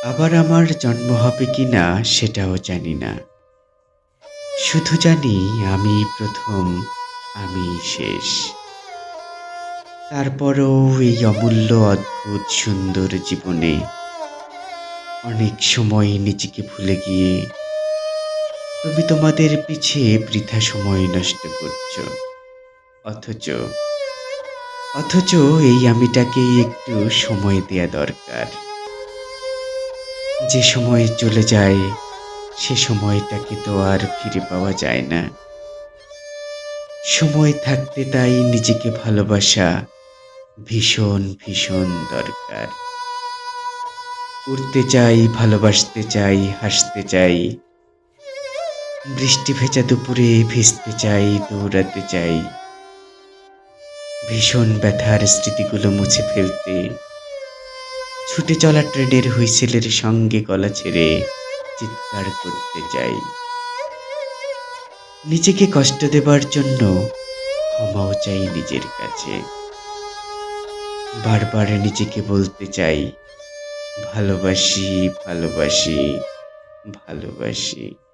আবার আমার জন্ম হবে কিনা সেটাও জানি না। শুধু জানি আমি প্রথম, আমি শেষ। তারপরও এই অমূল্য অদ্ভুত সুন্দর জীবনে অনেক সময় নিজেকে ভুলে গিয়ে তুমি তোমাদের পিছে বৃথা সময় নষ্ট করছো। অথচ অথচ এই আমিটাকে একটু সময় দেয়া দরকার। যে সময় চলে যায় সে সময়টাকে তো আর ফিরে পাওয়া যায় না। সময় থাকতে তাই নিজেকে ভালোবাসা ভীষণ ভীষণ দরকার। উড়তে চাই, ভালোবাসতে চাই, হাসতে চাই, বৃষ্টি ভেজা দুপুরে ভিজতে চাই, দৌড়াতে চাই, ভীষণ ব্যথার স্মৃতিগুলো মুছে ফেলতে, ছুটে চলা ট্রেনের হুইসেলের সঙ্গে গলা ছেড়ে চিৎকার করতে চাই। নিজেকে কষ্ট দেবার জন্য ক্ষমাও চাই নিজের কাছে। বারবার নিজেকে বলতে চাই ভালোবাসি, ভালোবাসি, ভালোবাসি।